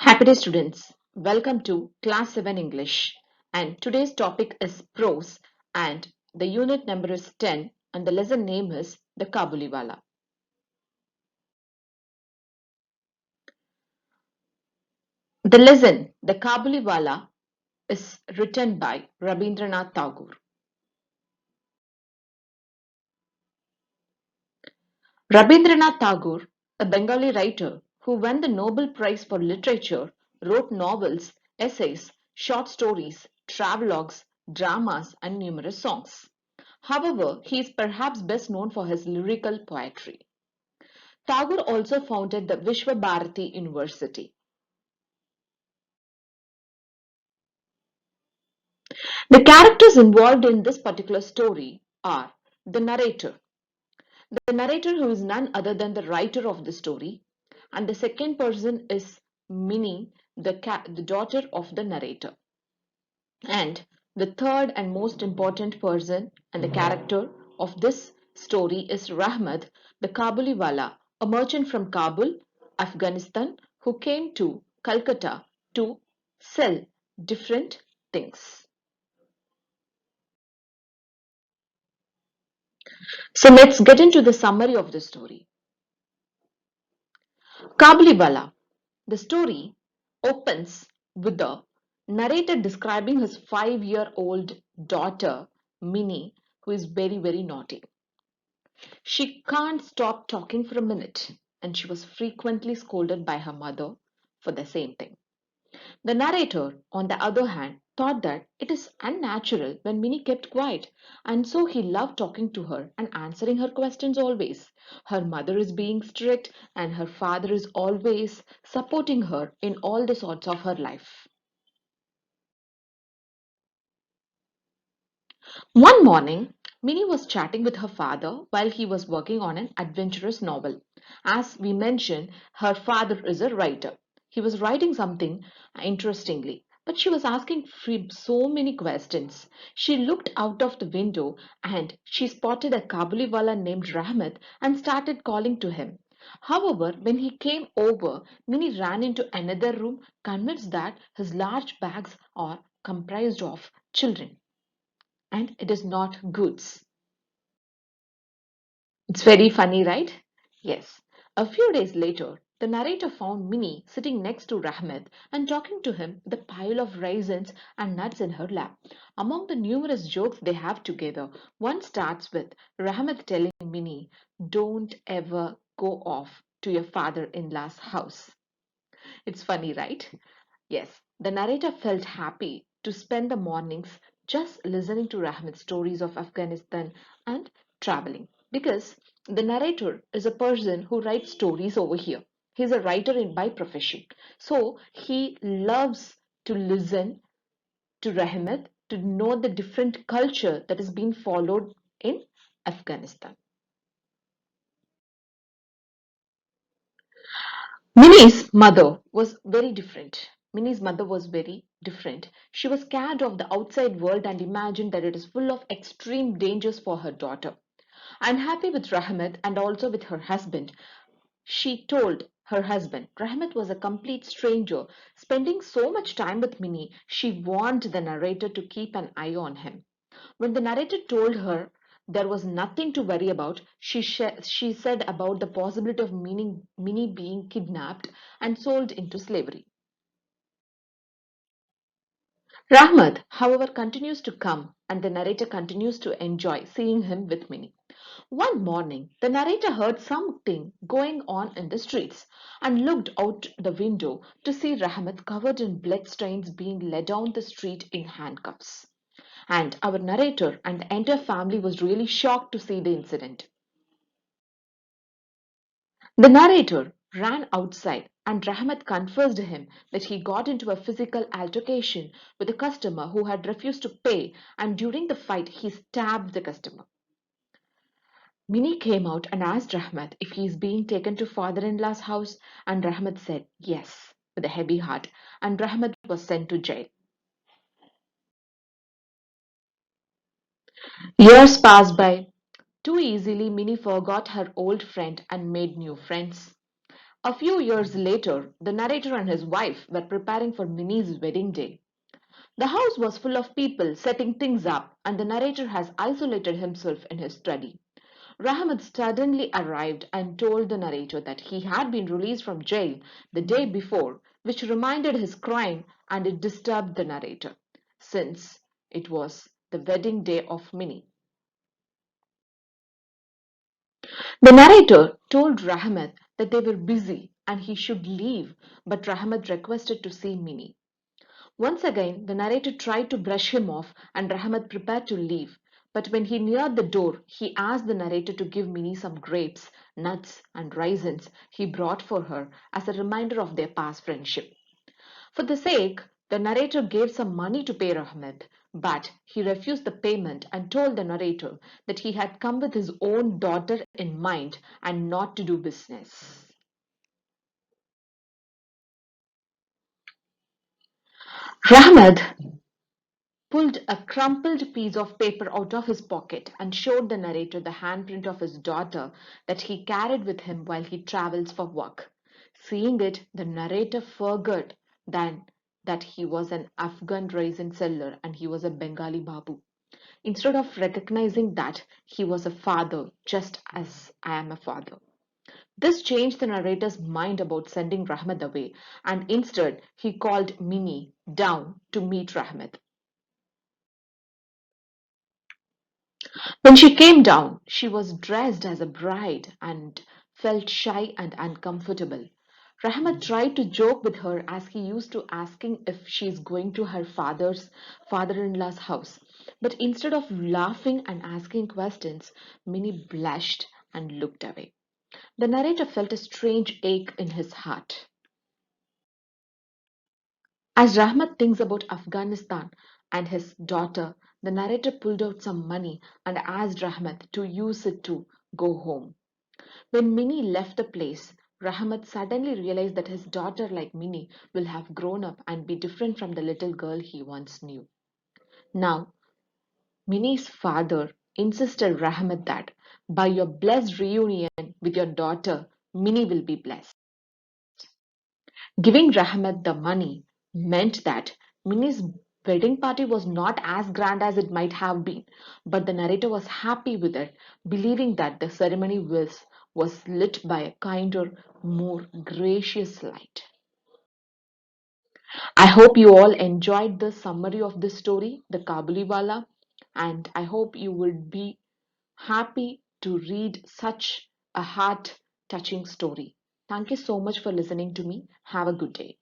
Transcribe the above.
Happy day, students. Welcome to Class 7 English. And today's topic is prose, and the unit number is 10, and the lesson name is the Kabuliwala. The lesson, the Kabuliwala, is written by Rabindranath Tagore. Rabindranath Tagore, a Bengali writer who won the Nobel Prize for Literature, wrote novels, essays, short stories, travelogues, dramas, and numerous songs. However, he is perhaps best known for his lyrical poetry. Tagore also founded the Vishwa Bharati University. The characters involved in this particular story are the narrator who is none other than the writer of the story, and the second person is Minnie, the daughter of the narrator. And the third and most important person and the character of this story is Rahmat, the Kabuliwala, a merchant from Kabul, Afghanistan, who came to Calcutta to sell different things. So let's get into the summary of the story. Kabuliwala. The story opens with the narrator describing his 5-year-old daughter, Minnie, who is very, very naughty. She can't stop talking for a minute, and she was frequently scolded by her mother for the same thing. The narrator, on the other hand, thought that it is unnatural when Minnie kept quiet, and so he loved talking to her and answering her questions always. Her mother is being strict, and her father is always supporting her in all the sorts of her life. One morning, Minnie was chatting with her father while he was working on an adventurous novel. As we mentioned, her father is a writer. He was writing something interestingly, but she was asking so many questions. She looked out of the window and she spotted a Kabuliwala named Rahmat and started calling to him. However, when he came over, Minnie ran into another room, convinced that his large bags are comprised of children and it is not goods. It's very funny, right? Yes. A few days later, the narrator found Minnie sitting next to Rahmat and talking to him with a pile of raisins and nuts in her lap. Among the numerous jokes they have together, one starts with Rahmat telling Minnie, "Don't ever go off to your father in law's house." It's funny, right? Yes, the narrator felt happy to spend the mornings just listening to Rahmat's stories of Afghanistan and traveling because the narrator is a person who writes stories over here. He's a writer by profession. So he loves to listen to Rahmat to know the different culture that is being followed in Afghanistan. Minnie's mother was very different. Minnie's mother was very different. She was scared of the outside world and imagined that it is full of extreme dangers for her daughter. Unhappy with Rahmat and also with her husband, she told her husband Rahmat was a complete stranger, spending so much time with Minnie. She warned the narrator to keep an eye on him. When the narrator told her there was nothing to worry about, she said about the possibility of Minnie being kidnapped and sold into slavery. Rahmat, however, continues to come, and the narrator continues to enjoy seeing him with Minnie. One morning, the narrator heard something going on in the streets and looked out the window to see Rahmat covered in bloodstains being led down the street in handcuffs. And our narrator and the entire family was really shocked to see the incident. The narrator ran outside and Rahmat confessed to him that he got into a physical altercation with a customer who had refused to pay, and during the fight he stabbed the customer. Minnie came out and asked Rahmat if he is being taken to father-in-law's house, and Rahmat said yes with a heavy heart, and Rahmat was sent to jail. Years passed by. Too easily, Minnie forgot her old friend and made new friends. A few years later, the narrator and his wife were preparing for Minnie's wedding day. The house was full of people setting things up, and the narrator has isolated himself in his study. Rahmat suddenly arrived and told the narrator that he had been released from jail the day before, which reminded his crime and it disturbed the narrator, since it was the wedding day of Minnie. The narrator told Rahmat that they were busy and he should leave, but Rahmat requested to see Minnie. Once again, the narrator tried to brush him off and Rahmat prepared to leave. But when he neared the door, he asked the narrator to give Minnie some grapes, nuts, and raisins he brought for her as a reminder of their past friendship. For the sake, the narrator gave some money to pay Rahmat, but he refused the payment and told the narrator that he had come with his own daughter in mind and not to do business. Rahmat pulled a crumpled piece of paper out of his pocket and showed the narrator the handprint of his daughter that he carried with him while he travels for work. Seeing it, the narrator forgot then that he was an Afghan raisin seller and he was a Bengali Babu. Instead of recognizing that he was a father, just as I am a father. This changed the narrator's mind about sending Rahmat away, and instead he called Minnie down to meet Rahmat. When she came down, she was dressed as a bride and felt shy and uncomfortable. Rahmat tried to joke with her as he used to asking if she is going to her father-in-law's house. But instead of laughing and asking questions, Minnie blushed and looked away. The narrator felt a strange ache in his heart. As Rahmat thinks about Afghanistan and his daughter, the narrator pulled out some money and asked Rahmat to use it to go home. When Minnie left the place, Rahmat suddenly realized that his daughter, like Minnie, will have grown up and be different from the little girl he once knew. Now, Minnie's father insisted Rahmat that by your blessed reunion with your daughter, Minnie will be blessed. Giving Rahmat the money meant that Minnie's wedding party was not as grand as it might have been, but the narrator was happy with it, believing that the ceremony was lit by a kinder, more gracious light. I hope you all enjoyed the summary of this story, the Kabuliwala, and I hope you would be happy to read such a heart touching story. Thank you so much for listening to me. Have a good day.